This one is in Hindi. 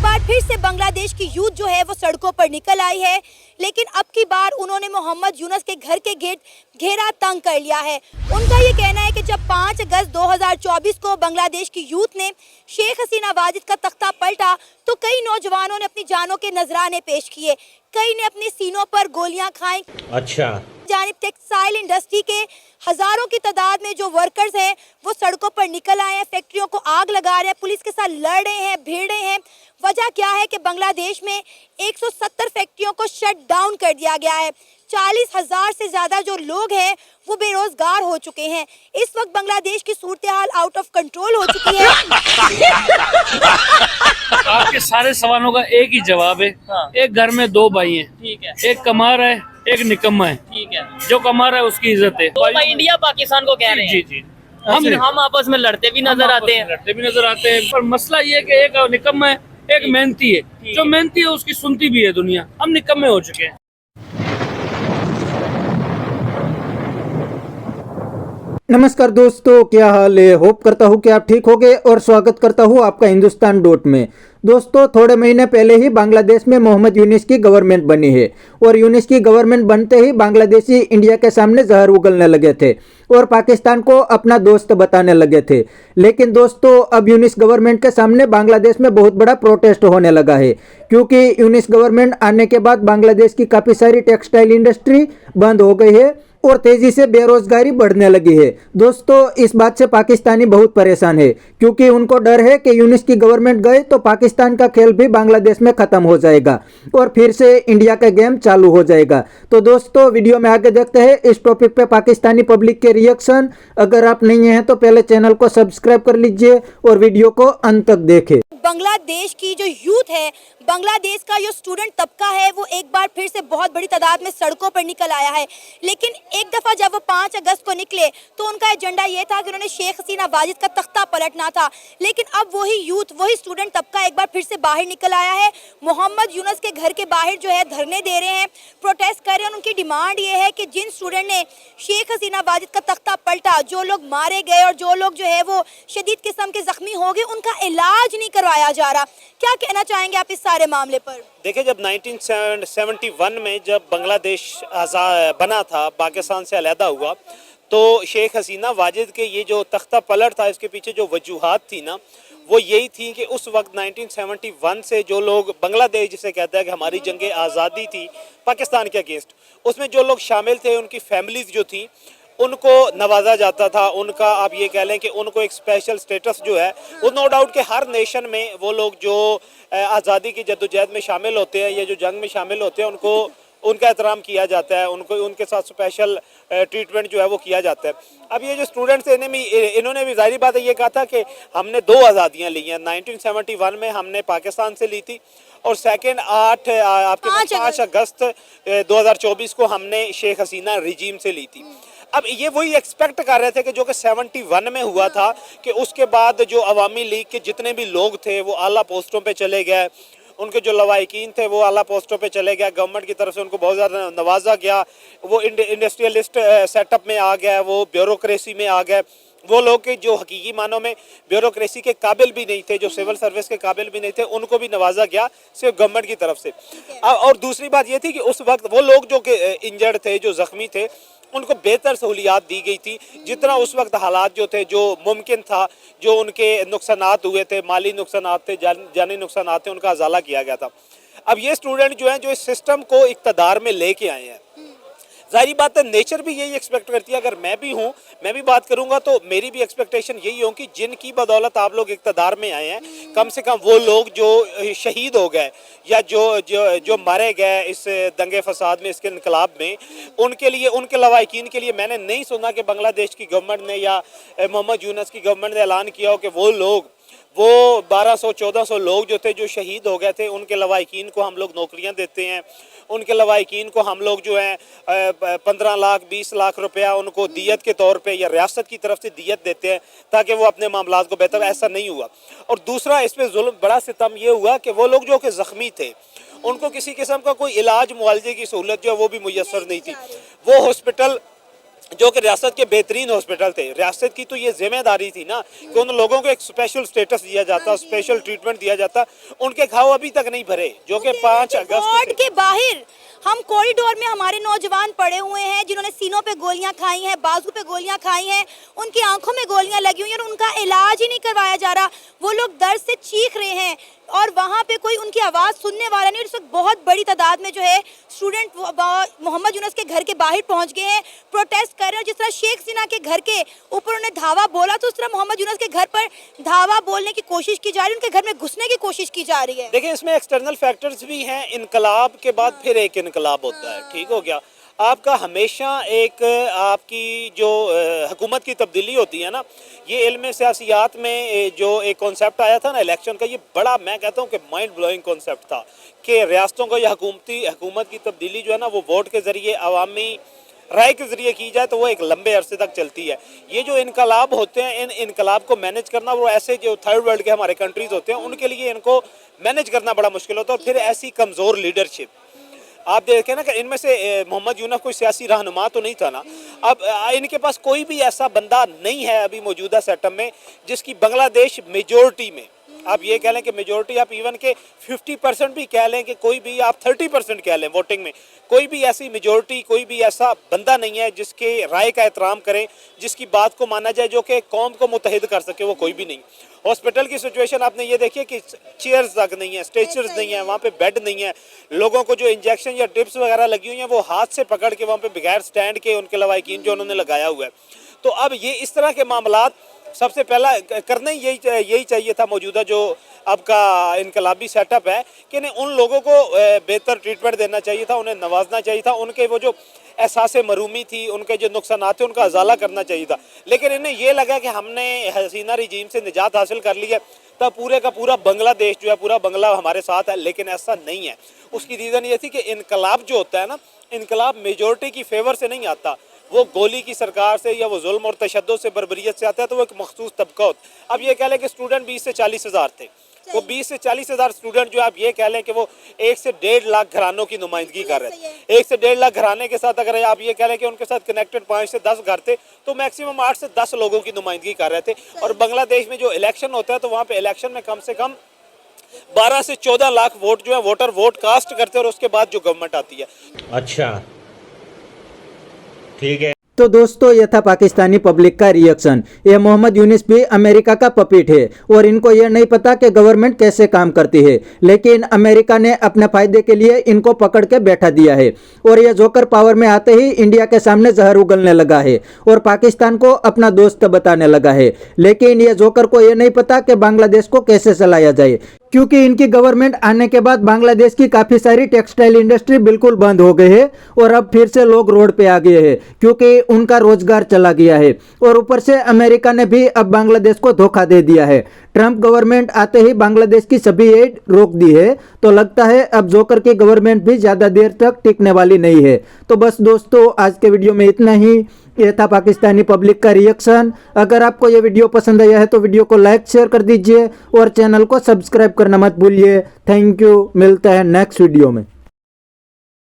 बार फिर से बांग्लादेश की यूथ जो है वो सड़कों पर निकल आई है, लेकिन अब की बार उन्होंने मोहम्मद यूनुस के घर के गेट घेरा तंग कर लिया है। उनका ये कहना है कि जब 5 अगस्त 2024 को बांग्लादेश की यूथ ने शेख हसीना वाजिद का तख्ता पलटा तो कई नौजवानों ने अपनी जानों के नजराने पेश किए, कई ने अपने सीनों पर गोलियां खाई। अच्छा, जानिब टेक्सटाइल इंडस्ट्री के हजारों की तादाद में जो वर्कर्स हैं वो सड़कों पर निकल आए हैं, फैक्ट्रियों को आग लगा रहे हैं, पुलिस के साथ लड़ रहे हैं, भिड़ रहे हैं। वजह क्या है कि बांग्लादेश में 170 फैक्ट्रियों को शट डाउन कर दिया गया है। 40,000 से ज्यादा जो लोग हैं वो बेरोजगार हो चुके हैं। इस वक्त बांग्लादेश की सूरत हाल आउट ऑफ कंट्रोल हो चुकी है। आपके सारे सवालों का एक ही जवाब है। हाँ। एक घर में 2 भाई हैं, ठीक है, एक कमा रहा है, एक निकम्मा है। ठीक है। जो कमा रहा है उसकी इज्जत है। तो भाई इंडिया पाकिस्तान को कह रहे हैं। जी जी, हम आपस में लड़ते भी नजर आते हैं। लड़ते भी नजर आते हैं, पर मसला ये है कि एक निकम्मा है, एक मेहनती है। जो मेहनती है उसकी सुनती भी है दुनिया। हम निकम्मे हो चुके हैं। नमस्कार दोस्तों, क्या हाल है। होप करता हूँ कि आप ठीक होंगे और स्वागत करता हूँ आपका हिंदुस्तान डॉट में। दोस्तों, थोड़े महीने पहले ही बांग्लादेश में मोहम्मद यूनुस की गवर्नमेंट बनी है और यूनुस की गवर्नमेंट बनते ही बांग्लादेशी इंडिया के सामने जहर उगलने लगे थे और पाकिस्तान को अपना दोस्त बताने लगे थे। लेकिन दोस्तों, अब यूनुस गवर्नमेंट के सामने बांग्लादेश में बहुत बड़ा प्रोटेस्ट होने लगा है, क्योंकि यूनुस गवर्नमेंट आने के बाद बांग्लादेश की काफ़ी सारी टेक्सटाइल इंडस्ट्री बंद हो गई है और तेजी से बेरोजगारी बढ़ने लगी है। दोस्तों, इस बात से पाकिस्तानी बहुत परेशान है, क्योंकि उनको डर है कि यूनुस की गवर्नमेंट गए तो पाकिस्तान का खेल भी बांग्लादेश में खत्म हो जाएगा और फिर से इंडिया का गेम चालू हो जाएगा। तो दोस्तों, वीडियो में आगे देखते हैं इस टॉपिक पे पाकिस्तानी पब्लिक के रिएक्शन। अगर आप नहीं हैं तो पहले चैनल को सब्सक्राइब कर लीजिए और वीडियो को अंत तक देखें। बांग्लादेश की जो यूथ है, बांग्लादेश का जो स्टूडेंट तबका है वो एक बार फिर से बहुत बड़ी तादाद में सड़कों पर निकल आया है। लेकिन एक दफ़ा जब वो 5 अगस्त को निकले तो उनका एजेंडा ये था कि उन्होंने शेख हसीना वाजिद का तख्ता पलटना था। लेकिन अब वही यूथ, वही स्टूडेंट तबका एक बार फिर से बाहर निकल आया है। मोहम्मद यूनुस के घर के बाहर जो है धरने दे रहे हैं, प्रोटेस्ट कर रहे हैं। उनकी डिमांड ये है कि जिन स्टूडेंट ने शेख हसीना वाजिद का तख्ता पलटा, जो लोग मारे गए और जो लोग जो है वो शदीद किस्म के जख्मी हो गए, उनका इलाज नहीं करवाया जा रहा। क्या कहना चाहेंगे आप इस सारे मामले पर? देखिए, जब 1971 में जब बांग्लादेश बना था, पाकिस्तान से अलहदा हुआ, तो शेख हसीना वाजिद के ये जो तख्ता पलट था, इसके पीछे जो वजूहात थी ना, वो यही थी कि उस वक्त 1971 से जो लोग बांग्लादेश जिसे कहते हैं कि हमारी जंग आज़ादी थी पाकिस्तान के अगेंस्ट, उसमें जो लोग शामिल थे उनकी फैमिलीज़ जो थी उनको नवाजा जाता था। उनका आप ये कह लें कि उनको एक स्पेशल स्टेटस जो है वो नो डाउट के हर नेशन में वो लोग जो आज़ादी की जद्दोजहद में शामिल होते हैं या जो जंग में शामिल होते हैं उनको उनका एहतराम किया जाता है, उनको उनके साथ स्पेशल ट्रीटमेंट जो है वो किया जाता है। अब ये जो स्टूडेंट्स इन्होंने भी जाहिर बात है ये कहा था कि हमने 2 आज़ादियाँ ली हैं। 1971 में हमने पाकिस्तान से ली थी और सेकेंड 5 अगस्त 2024 को हमने शेख हसीना रिजीम से ली थी। अब ये वही एक्सपेक्ट कर रहे थे कि जो कि 71 में हुआ था कि उसके बाद जो अवामी लीग के जितने भी लोग थे वो आला पोस्टों पे चले गए, उनके जो लवाहिकीन थे वो आला पोस्टों पे चले गए, गवर्नमेंट की तरफ से उनको बहुत ज़्यादा नवाजा गया, वो इंडस्ट्रियलिस्ट सेटअप में आ गया, वो ब्यूरोक्रेसी में आ गए। वो लोग के जो हकीकी मानों में ब्यूरोक्रेसी के काबिल भी नहीं थे, जो सिविल सर्विस के काबिल भी नहीं थे, उनको भी नवाजा गया सिर्फ गवर्नमेंट की तरफ से। और दूसरी बात ये थी कि उस वक्त वो लोग जो कि इंजर्ड थे, जो ज़ख्मी थे, उनको बेहतर सहूलियात दी गई थी जितना उस वक्त हालात जो थे, जो मुमकिन था, जो उनके नुकसानात हुए थे, माली नुकसानात थे, जानी नुकसानात थे, उनका अजाला किया गया था। अब ये स्टूडेंट जो हैं जो इस सिस्टम को इक़्तिदार में लेके आए हैं, जाहिर बात है नेचर भी यही एक्सपेक्ट करती है। अगर मैं भी हूँ, मैं भी बात करूँगा तो मेरी भी एक्सपेक्टेशन यही हो कि जिनकी बदौलत आप लोग इक़्तिदार में आए हैं, कम से कम वो लोग जो शहीद हो गए या जो मारे गए इस दंगे फसाद में, इसके इनकलाब में, उनके लिए, उनके लवाहिकीन के लिए मैंने नहीं सुना कि बांग्लादेश की गवर्नमेंट ने या मोहम्मद यूनुस की गवर्नमेंट ने ऐलान किया हो कि वो 1200-1400 लोग जो थे जो शहीद हो गए थे, उनके लवाहिकीन को हम लोग नौकरियां देते हैं, उनके लवाहिकीन को हम लोग जो है 15 लाख 20 लाख रुपया उनको दियत के तौर पे या रियासत की तरफ से दियत देते हैं ताकि वो अपने मामलात को बेहतर। ऐसा नहीं हुआ। और दूसरा इस पर जुल्म, बड़ा सितम ये हुआ कि वो लोग जो कि ज़ख्मी थे उनको किसी किस्म का कोई इलाज मुआवजे की सहूलत जो है वो भी मुयसर नहीं थी। वो हॉस्पिटल जो कि रियासत के बेहतरीन हॉस्पिटल थे। रियासत की तो ये जिम्मेदारी थी ना कि उन लोगों को एक स्पेशल स्टेटस दिया जाता, स्पेशल ट्रीटमेंट दिया जाता। उनके घाव अभी तक नहीं भरे, जो कि 5 अगस्त वार्ड के बाहर हम कॉरिडोर में हमारे नौजवान पड़े हुए हैं जिन्होंने सीनों पे गोलियां खाई हैं, बाजू पे गोलियां खाई हैं, उनकी आंखों में गोलियां लगी हुई हैं और उनका इलाज ही नहीं करवाया जा रहा। वो लोग दर्द से चीख रहे हैं और वहाँ पे कोई उनकी आवाज़ सुनने वाला नहीं। और इस वक्त बहुत बड़ी तादाद में जो है स्टूडेंट मोहम्मद यूनुस के घर के बाहर पहुँच गए हैं, प्रोटेस्ट कर रहे हैं। जिस तरह शेख हसीना के घर के ऊपर उन्हें धावा बोला, तो उस तरह मोहम्मद यूनुस के घर पर धावा बोलने की कोशिश की जा रही है, उनके घर में घुसने की कोशिश की जा रही है। देखिए, इसमें एक्सटर्नल फैक्टर्स भी हैं। इनकलाब के बाद फिर एक इनकलाब होता है, ठीक हो गया। आपका हमेशा एक आपकी जो हुकूमत की तब्दीली होती है ना, ये इल्म सियासियात में जो एक कॉन्सेप्ट आया था ना इलेक्शन का, ये बड़ा मैं कहता हूँ कि माइंड ब्लोइंग कॉन्सेप्ट था कि रियासतों को या हुकूमत की तब्दीली जो है ना वो वोट के ज़रिए, अवामी राय के ज़रिए की जाए तो वो एक लंबे अरसे तक चलती है। ये जो इनकलाब होते हैं, इन इनकलाब को मैनेज करना, वो ऐसे जो थर्ड वर्ल्ड के हमारे कंट्रीज़ होते हैं उनके लिए इनको मैनेज करना बड़ा मुश्किल होता है। और फिर ऐसी कमज़ोर लीडरशिप आप देखें ना कि इनमें से मोहम्मद यूनुस कोई सियासी रहनुमा तो नहीं था ना। अब इनके पास कोई भी ऐसा बंदा नहीं है अभी मौजूदा सेटअप में जिसकी बांग्लादेश मेजॉरिटी में, आप ये कह लें कि मेजॉरिटी, आप इवन के 50% भी कह लें कि कोई भी, आप 30% कह लें वोटिंग में, कोई भी ऐसी मेजॉरिटी, कोई भी ऐसा बंदा नहीं है जिसके राय का एहतराम करें, जिसकी बात को माना जाए, जो कि कौम को मुत्तहिद कर सके, वो कोई भी नहीं। हॉस्पिटल की सिचुएशन आपने ये देखिए कि चेयर्स तक नहीं है, स्ट्रेचर्स नहीं है, वहाँ पे बेड नहीं है। लोगों को जो इंजेक्शन या ड्रिप्स वगैरह लगी हुई हैं वो हाथ से पकड़ के वहाँ पे बगैर स्टैंड के उनके लवाकिन जो उन्होंने लगाया हुआ है। तो अब ये इस तरह के मामलात सबसे पहला करना ही यही चाहिए था। मौजूदा जो आपका इनकलाबी सेटअप है कि नहीं, उन लोगों को बेहतर ट्रीटमेंट देना चाहिए था, उन्हें नवाजना चाहिए था, उनके वो जो एहसास मरूमी थी, उनके जो नुकसानात थे उनका अजाला करना चाहिए था। लेकिन इन्हें ये लगा कि हमने हसीना रजीम से निजात हासिल कर ली है, तब पूरे का पूरा बांग्लादेश जो है, पूरा बांग्ला हमारे साथ है। लेकिन ऐसा नहीं है। उसकी रीज़न ये थी कि इनकलाब जो होता है ना, इनकलाब मेजॉरिटी की फेवर से नहीं आता, वो गोली की सरकार से या वो जुल्म और तशद्दुद से, बर्बरियत से आता है। तो वो एक मखसूस तबका होता। अब ये कह लें कि स्टूडेंट 20 से 40 हज़ार थे, वो 20 से 40 हज़ार स्टूडेंट जो आप ये कह लें कि वो 1 से 1.5 लाख घरानों की नुमाइंदगी कर रहे थे। 1 से 1.5 लाख घराने के साथ अगर आप ये कह लें कि उनके साथ कनेक्टेड 5 से 10 घर थे, तो मैक्सिमम 8 से 10 लोगों की नुमाइंदगी कर रहे थे। और बांग्लादेश में जो इलेक्शन होता है तो वहाँ पे इलेक्शन में कम से कम 12 से 14 लाख वोट जो है वोटर वोट कास्ट करते हैं और उसके बाद जो गवर्नमेंट आती है। अच्छा, ठीक है। तो दोस्तों, यह था पाकिस्तानी पब्लिक का रिएक्शन। यह मोहम्मद यूनुस भी अमेरिका का पपेट है और इनको यह नहीं पता कि गवर्नमेंट कैसे काम करती है, लेकिन अमेरिका ने अपने फायदे के लिए इनको पकड़ के बैठा दिया है। और यह जोकर पावर में आते ही इंडिया के सामने जहर उगलने लगा है और पाकिस्तान को अपना दोस्त बताने लगा है। लेकिन यह जोकर को यह नहीं पता कि बांग्लादेश को कैसे चलाया जाए, क्योंकि इनकी गवर्नमेंट आने के बाद बांग्लादेश की काफ़ी सारी टेक्सटाइल इंडस्ट्री बिल्कुल बंद हो गई है और अब फिर से लोग रोड पे आ गए हैं क्योंकि उनका रोजगार चला गया है। और ऊपर से अमेरिका ने भी अब बांग्लादेश को धोखा दे दिया है। ट्रंप गवर्नमेंट आते ही बांग्लादेश की सभी एड रोक दी है, तो लगता है अब जोकर की गवर्नमेंट भी ज़्यादा देर तक टिकने वाली नहीं है। तो बस दोस्तों, आज के वीडियो में इतना ही। यह था पाकिस्तानी पब्लिक का रिएक्शन। अगर आपको यह वीडियो पसंद आया है तो वीडियो को लाइक शेयर कर दीजिए और चैनल को सब्सक्राइब करना मत भूलिए। थैंक यू, मिलता है नेक्स्ट वीडियो में।